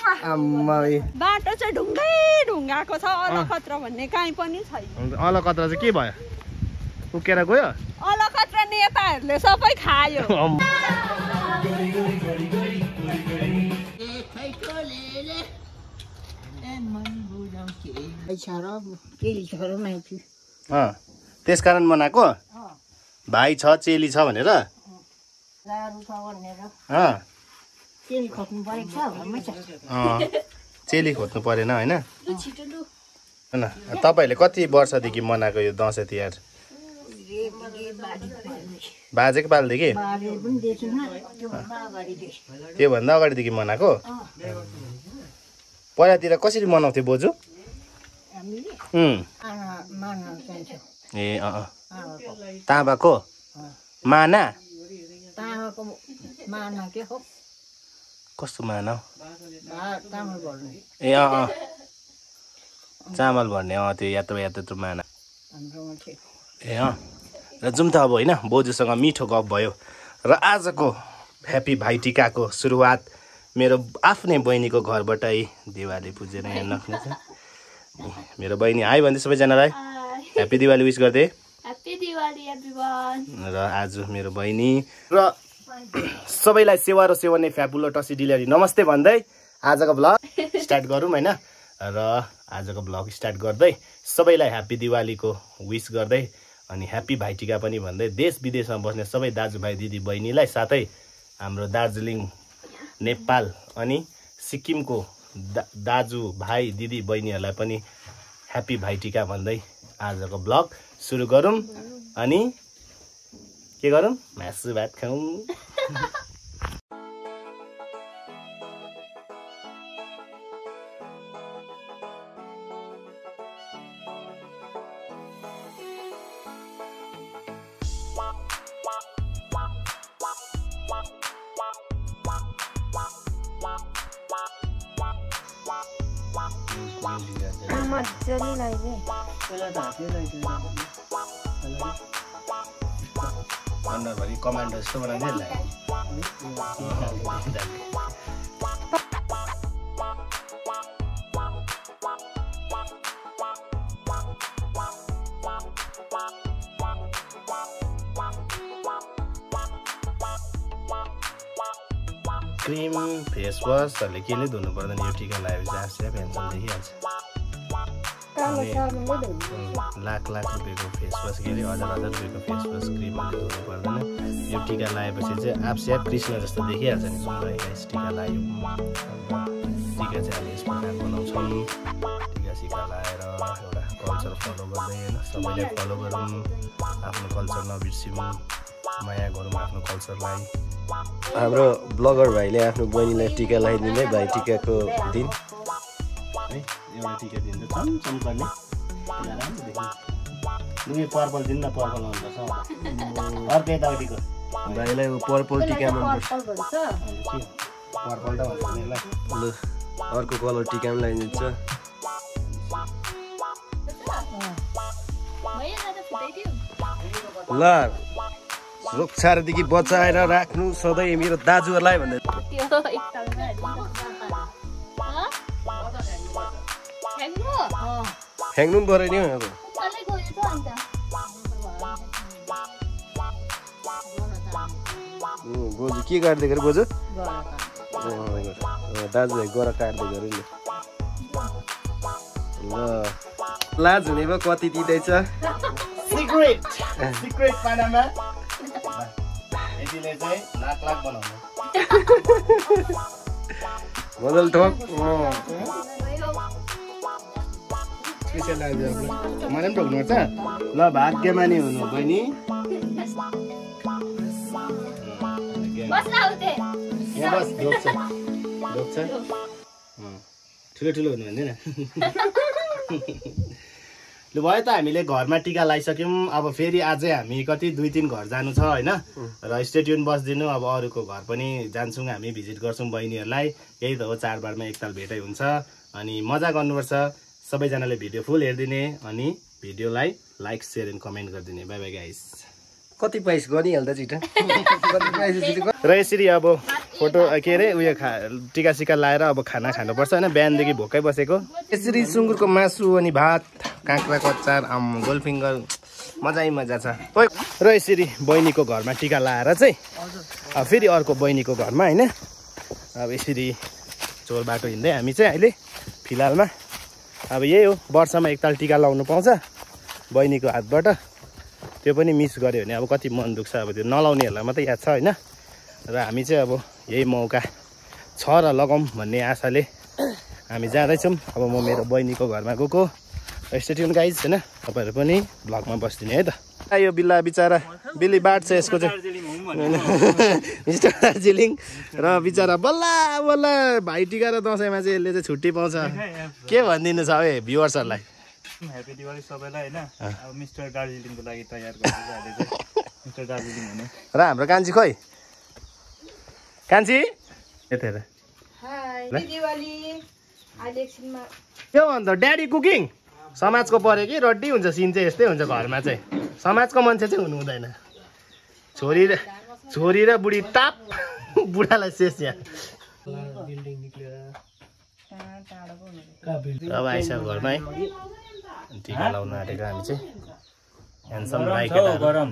बाटो चाहिँ ढुङ्गै ढुङ्गाको छ अलखत्र भन्ने काहीँ पनि छैन अलखत्र चाहिँ के भयो उकेर गयो अलखत्र नेताहरूले सबै खायो त्यसकारण मनाएको भाइ छ चेली छ भनेर चेली खोज्नु परेन होइन तपाईँहरूले कति वर्षदेखि मनाएको यो दसैँ तिहार बाजेको पालदेखि त्योभन्दा अगाडिदेखि मनाएको पहिलातिर कसरी मनाउँथ्यो बोजू ए ताँबाको माना कस्तो माना ए चामल भर्ने त्यो यात्रो माना ए र जाउँ त अब होइन बोजूसँग मिठो गफ भयो र आजको ह्याप्पी भाइटिकाको सुरुवात मेरो आफ्नै बहिनीको घरबाटै दिवाली पुजेर यहाँ नख्ने छ मेरो बहिनी हाई भन्दै सबैजनालाई ह्याप्पी दिवाली विश गर्दै ह्याप्पी दिवाली एभ्रीवन र आज मेरो बहिनी र सबैलाई सेवा र सेवा नै फ्यापुलो टसी डिलिभरी नमस्ते भन्दै आजको ब्लग स्टार्ट गरौँ होइन र आजको ब्लग स्टार्ट गर्दै सबैलाई ह्याप्पी दिवालीको विश गर्दै अनि ह्याप्पी भाइटिका पनि भन्दै देश विदेशमा बस्ने सबै दाजुभाइ दिदी बहिनीलाई साथै हाम्रो दार्जिलिङ नेपाल अनि सिक्किमको दाजु भाइ दिदी बहिनीहरूलाई पनि ह्याप्पी भाइटिका भन्दै आजको ब्लग सुरु गरौँ अनि के गरौँ मासु भात खाउँ मजाले लगाइदिए अनुहारभरि कमान्डो जस्तो बनाइदिए क्रिम फेस वासहरूले केले धुनु पर्दैन यो टिका लगाएपछि आफै पेन्सन देखिहाल्छ लाख रुपियाँको फेस वास के अरे हजार रुपियाँको फेस वास क्रिमहरूले धुनु पर्दैन यो टिका लगाएपछि चाहिँ आफै कृष्ण जस्तो देखिहाल्छ नि सुन्दर टिका लगायो टिका चाहिँ हामी यस प्रकार बनाउँछौँ टिका सिका लगाएर एउटा कल्चर फलो गर्दै होइन सबैले फलो गरौँ आफ्नो कल्चर नबिर्सिउँ माया गरौँ आफ्नो कल्चरलाई हाम्रो ब्लगर भाइले आफ्नो बहिनीलाई टिका लगाइदिने भाइ टिकाको दिन है एउटा टिका दिन्छ चम्चम्पर्ने राम्रो देख्नु लुगे पर्पल दिनु न पर्पल मनपर्छ अर्को यतापट्टिको भाइलाई पर्पल टिका मनपर्छ पर्पल त भन्छ यसलाई ल अर्को कलर टिका पनि लगाइदिन्छ ल रोक्छारदेखि बचाएर राख्नु सधैँ मेरो दाजुहरूलाई भन्दै फ्याँक्नु पनि पऱ्यो नि अब बोजू के काट्दै गरे बोजू दाजुभाइ गएर काट्दै गरे नि ल लाज हुने भयो कति दिँदैछ सिक्रेट पानामा यतिले चाहिँ लाख बनाउनु बदल ठोक मलाई पनि ढोक्नुपर्छ ल भाग्यमानी हुनु बहिनी यहाँ बस ढोक्छ ठुलो हुनु भन्दैन ल भयो त हामीले घरमा टिका लगाइसक्यौँ अब फेरि अझै हामी कति 2-3 घर जानु छ होइन र स्टेट्युन बस्दिनु अब अरूको घर पनि जान्छौँ हामी भिजिट गर्छौँ बहिनीहरूलाई यही त हो चाडबाडमा एकताल भेटै हुन्छ अनि मजा गर्नुपर्छ सबैजनाले भिडियो फुल हेरिदिने अनि भिडियोलाई लाइक शेयर एन्ड कमेन्ट गरिदिने बाई बाई गाइस कति प्राइस गरिहाल्दा छिटो र यसरी अब फोटो के अरे उयो टिका सिका लाएर अब खाना खानुपर्छ होइन बिहानदेखि भोकै बसेको यसरी सुँगुरको मासु अनि भात काँक्राको अचार गोलफिङ्गर मजै मजा छ र यसरी बहिनीको घरमा टिका लाएर चाहिँ अब फेरि अर्को बहिनीको घरमा होइन अब यसरी चोर बाटो हिँड्दै हामी चाहिँ अहिले फिलहालमा अब यही हो वर्षमा एकताल टिका लाउनु पाउँछ बहिनीको हातबाट त्यो पनि मिस गऱ्यो भने अब कति मन दुख्छ अब त्यो नलाउनेहरूलाई मात्रै याद छ होइन र हामी चाहिँ अब यही मौका छ र लगाउँ भन्ने आशाले हामी जाँदैछौँ अब म मेरो बहिनीको घरमा गएको स्टे ट्युन गाइज होइन तपाईँहरू पनि भ्लगमा बस्दिने है त यो बिल्ला बिचरा बिल्ली बाट्छ यसको चाहिँ मिस्टर दार्जिलिङ र बिचरा बल्ल बल्ल भाइटिका र दसैँमा चाहिँ यसले चाहिँ छुट्टी पाउँछ के भनिदिनु छ है भ्युवर्सहरूलाई ह्यापी दिवाली सबैलाई हैन अब मिस्टर दार्जिलिङको लागि तयार गर्दैछ अहिले चाहिँ मिस्टर दार्जिलिङ हुने र हाम्रो कान्छी खोइ कान्छी यतै हाय दिवाली अहिले एकछिनमा के भन्छ ड्याडी कुकिङ समाजको पऱ्यो कि रड्डी हुन्छ सिन चाहिँ यस्तै हुन्छ घरमा चाहिँ समाजको मान्छे चाहिँ हुनु हुँदैन छोरी र बुढी टाप बुढालाई शेष यहाँ अब आइस घरमा है टिका लाउन आँटेको हामी चाहिँ ह्यान्डसम भाइ केटाहरू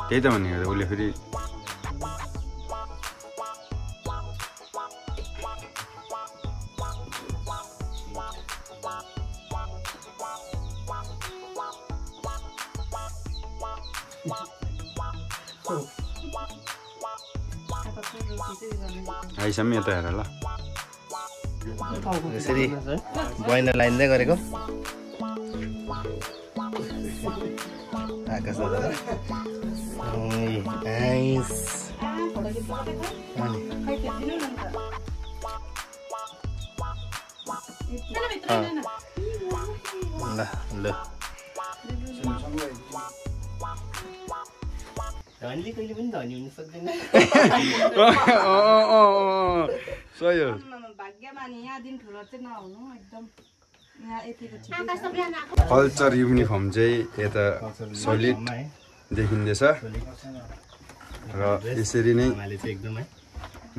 त्यही त भनेको उसले फेरि आइसम्म यता हेर ल यसरी बहिनी लाइन्दै गरेको आकाश दादा ल धनीले कहिले पनि धनी हुन सक्दैन सही हो भाग्यमानी यहाँ दिन ठुलो चाहिँ नहुनु एकदम कल्चर युनिफर्म चाहिँ यता सलिड देखिँदैछ र यसरी नै एकदमै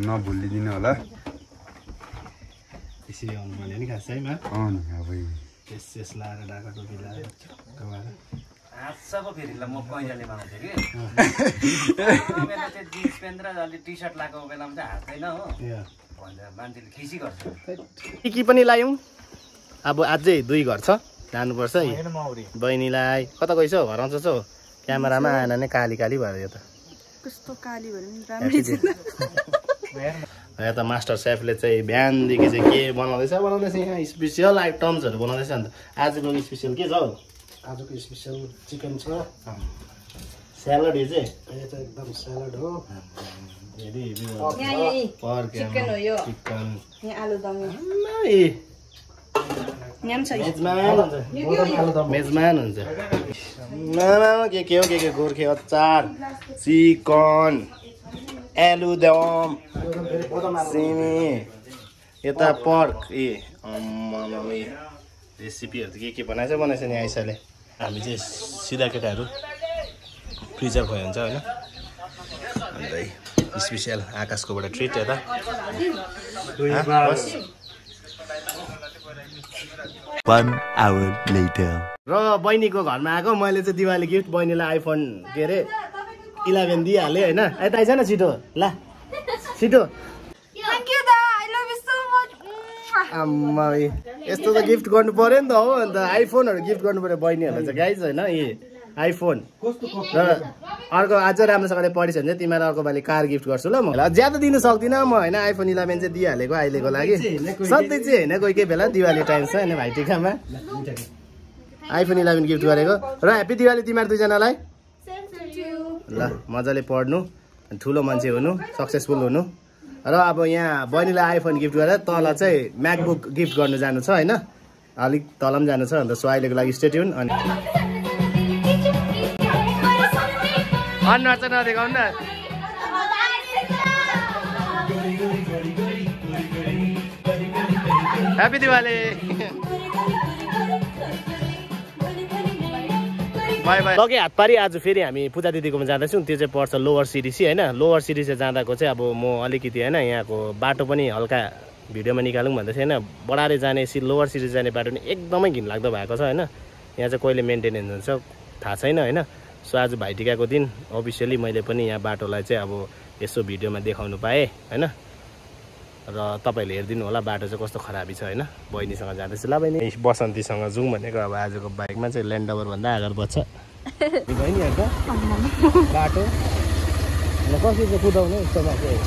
नभुलिदिनु होला यसरी आउनु पर्ने नि खास है मा नि अब यस लाएर ढाका टोपी लाएर कमाएर आजको फेरि ल म पहिलाले बनाउँथेँ कि बेला चाहिँ जिन्स प्यान्ट र अलि टी सर्ट लगाएको बेलामा चाहिँ हात्दैन हो भन्दा मान्छेले खिसी गर्छ के पनि लायौँ अब अझै 2 घर छ जानुपर्छ बहिनीलाई कता गइस हराउँछ छौ क्यामेरामा आएन नै काली काली भएर यो त कस्तो काली भएर नि राम्रै छैन यहाँ त मास्टर सेफले चाहिँ बिहानदेखि चाहिँ के बनाउँदैछ यहाँ स्पेसियल आइटम्सहरू बनाउँदैछ अन्त आजको स्पेसियल के छ हौ आजको स्पेसल चिकन छ स्यालड यो चाहिँ एकदम स्यालड हो पर्क चिकन हो यो चिकन यहाँ आलुदम मेजमान हुन्छ के हो के गोर्खे अचार चिकन आलुदम सिमी यता पर्क रेसिपीहरू त के बनाएछ नि आइसाले हामी चाहिँ सिधा केटाहरू फ्रिजर भयो हुन्छ होइन अन्त स्पेसियल आकाशकोबाट ट्रिट यता र बहिनीको घरमा आएको मैले चाहिँ दिवाली गिफ्ट बहिनीलाई आइफोन के अरे 11 दिइहालेँ होइन यता आइज न छिटो ल छिटो आम्मा यस्तो त गिफ्ट गर्नु पर्यो नि त हो अन्त आइफोनहरू गिफ्ट गर्नु पर्यो बहिनीहरूलाई चाहिँ गाइज होइन आइफोन र अर्को अझ राम्रोसँगले पढिस भने चाहिँ तिमीलाई अर्को पालि कार गिफ्ट गर्छु ल म ज्यादा दिनु सक्दिनँ म होइन आइफोन 11 चाहिँ दिइहालेको अहिलेको लागि सधैँ चाहिँ होइन कोही बेला दिवाली टाइम छ होइन भाइटिकामा आइफोन 11 गिफ्ट गरेको र ह्याप्पी दिवाली तिमीहरू दुईजनालाई ल मजाले पढ्नु ठुलो मान्छे हुनु सक्सेसफुल हुनु र अब यहाँ बहिनीलाई आइफोन गिफ्ट गरेर तल चाहिँ म्याकबुक गिफ्ट गर्नु जानु छ होइन अलिक तल पनि जानु छ अन्त सो अहिलेको लागि स्टे ट्युन अनि अनुहार चाहिँ नदेखाउनु न ह्याप्पी दिवाली बाई बाई लगे हात पारी आज फेरि हामी पूजा दिदीकोमा जाँदैछौँ त्यो चाहिँ पर्छ लोवर सिडिसी होइन लोवर सिडिसी जाँदाको चाहिँ अब म अलिकति होइन यहाँको बाटो पनि हल्का भिडियोमा निकालौँ भन्दै थिएँ होइन बढाएर जाने लोवर सिडिसी जाने बाटो पनि एकदमै घिनलाग्दो भएको छ होइन यहाँ चाहिँ कहिले मेन्टेनेन्स हुन्छ थाहा छैन होइन सो आज भाइटिकाको दिन अफिसियली मैले पनि यहाँ बाटोलाई चाहिँ अब यसो भिडियोमा देखाउनु पाएँ होइन र तपाईँहरूले हेरिदिनु होला बाटो चाहिँ कस्तो खराबी छ होइन बहिनीसँग जाँदैछु ल बहिनी बसन्तीसँग जाउँ भनेको अब आजको बाइकमा चाहिँ ल्यान्ड रोभरभन्दा अगाडि बज्छ बहिनीहरूको बाटो कसरी चाहिँ कुदाउने यस्तोमा चाहिँ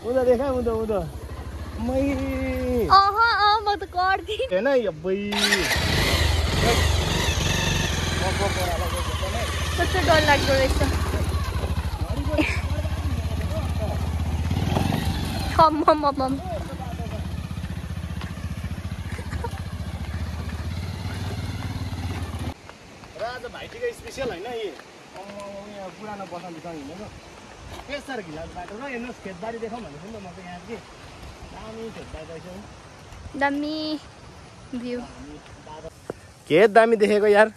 उदा देखा उदा उदा मै म त गर्दिन होइन कस्तो डर लाग्दो रहेछ आज भाइटिका स्पेसियल होइन यहाँ पुरानो बसन्तीसँग हिँडेको के साह्रो घिलाको बाटो र हेर्नुहोस् खेतबारी देखाउँ भनेको नि त म त यहाँ कि दामी खेतबारी रहेछ दामी भ्यू के दामी देखेको यार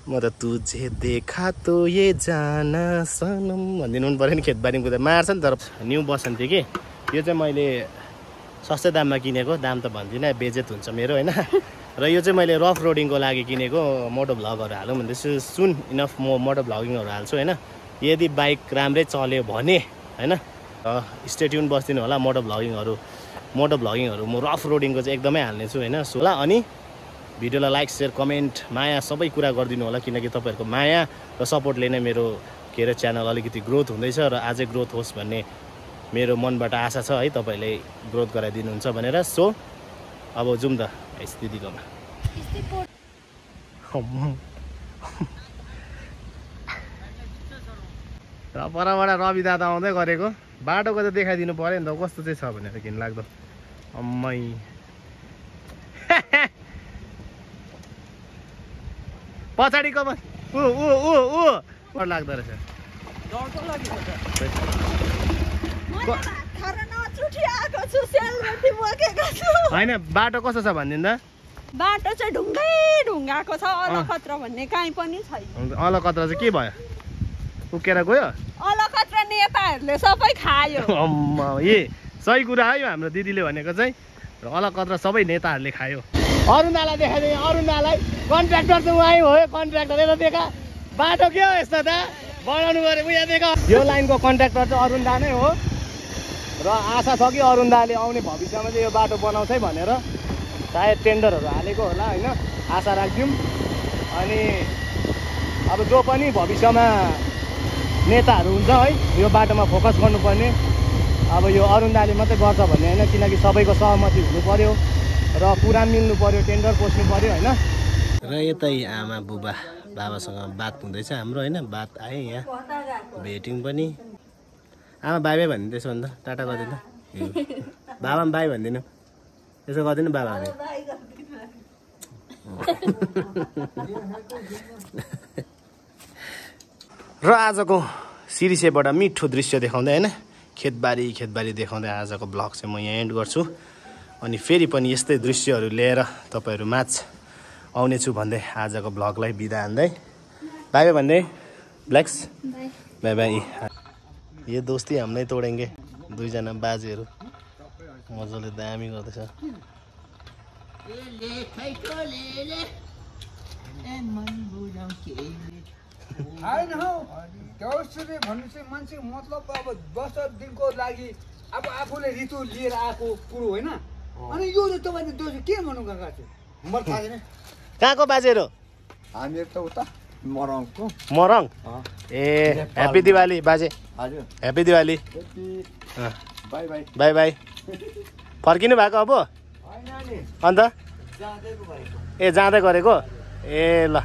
म त तुझे देखा तो ये जाना सनम भनिदिनु पनि पऱ्यो नि खेतबारी कुदा मार्छ नि तर न्यू बसन्ती कि यो चाहिँ मैले सस्तै दाममा किनेको दाम त भन्दिनँ बेजेत हुन्छ मेरो होइन र यो चाहिँ मैले रफ रोडिङको लागि किनेको मोटो भ्लगहरू हालौँ भन्दैछु सुन इनफ म मोटो भ्लगिङहरू हाल्छु होइन यदि बाइक राम्रै चल्यो भने होइन स्टे ट्युन बस्दिनु होला मोटो भ्लगिङहरू म रफ रोडिङको चाहिँ एकदमै हाल्नेछु होइन सो ल अनि भिडियोलाई लाइक सेयर कमेन्ट माया सबै कुरा गरिदिनु होला किनकि तपाईँहरूको माया र सपोर्टले नै मेरो के अरे च्यानल अलिकति ग्रोथ हुँदैछ र अझै ग्रोथ होस् भन्ने मेरो मनबाट आशा छ है तपाईँले ग्रोथ गराइदिनुहुन्छ भनेर सो अब जाउँ त दिदीकोमा र परबाट रवि दादा आउँदै गरेको बाटोको त देखाइदिनु पऱ्यो नि त कस्तो चाहिँ छ भनेर घिनलाग्दो अम्मै पछाडिको लाग्दो रहेछ होइन बाटो कस्तो छ भनिदिनु त बाटो चाहिँ ढुङ्गाको छ अलखत्र भन्ने कहीँ पनि छैन अलखत्र चाहिँ के भयो उकेर गयो अलखत्र नेताहरूले सबै खायो ए सही कुरा हो यो हाम्रो दिदीले भनेको चाहिँ र अलखत्र सबै नेताहरूले खायो अरुणालाई देखाइदियो अरुणालाई कन्ट्र्याक्टर चाहिँ उहाँ हो कन्ट्र्याक्टर यता देखा बाटो के हो यस्तो त बनाउनु पऱ्यो उहाँ देखा यो लाइनको कन्ट्र्याक्टर चाहिँ अरुणदा नै हो र आशा छ कि अरुणदाले आउने भविष्यमा चाहिँ यो बाटो बनाउँछ है भनेर सायद टेन्डरहरू हालेको होला होइन आशा राख्छौँ अनि अब जो पनि भविष्यमा नेताहरू हुन्छ है यो बाटोमा फोकस गर्नुपर्ने अब यो अरुणदाले मात्रै गर्छ भन्ने होइन किनकि सबैको सहमति हुनु पर्यो र पुरा मिल्नु पर्यो टेन्डर पस्नु पर्यो होइन र यतै आमा बुबा बाबासँग बात हुँदैछ हाम्रो होइन बात आयो यहाँ भेट्यौँ पनि आमा बाई बाई भनिदिनु त्यसो भने त टाटा गरिदिनु बाबा पनि बाई भनिदिनु त्यसो गरिदिनु बाबा भने र आजको सिरिसेबाट मिठो दृश्य देखाउँदै होइन खेतबारी देखाउँदै आजको ब्लग चाहिँ म यहाँ एन्ड गर्छु अनि फेरि पनि यस्तै दृश्यहरू लिएर तपाईँहरू माझ आउनेछु भन्दै आजको ब्लगलाई बिदा हान्दै बाई बाई भन्दै ब्ल्याक्स बाई बाई यो दोस्ती हम नै तोडेंगे दुईजना बाजेहरू मजाले दामी गर्दैछ होइन हौ देउसुरे भन्नु चाहिँ मान्छे मतलब अब 10 दिनको लागि अब आफूले ऋतु लिएर आएको कुरो होइन अनि यो चाहिँ तपाईले दोष के भन्नु गएको छ मलाई थाहा छैन कहाँको बाजेहरू हामीहरु त उता मरङको मरङ ए ह्यापी दिवाली बाजे हजुर happy Diwali bye bye bye bye फर्किनु भएको अब हैन नि अन्त जाँदैको भएको ए जाँदै गरेको ए ल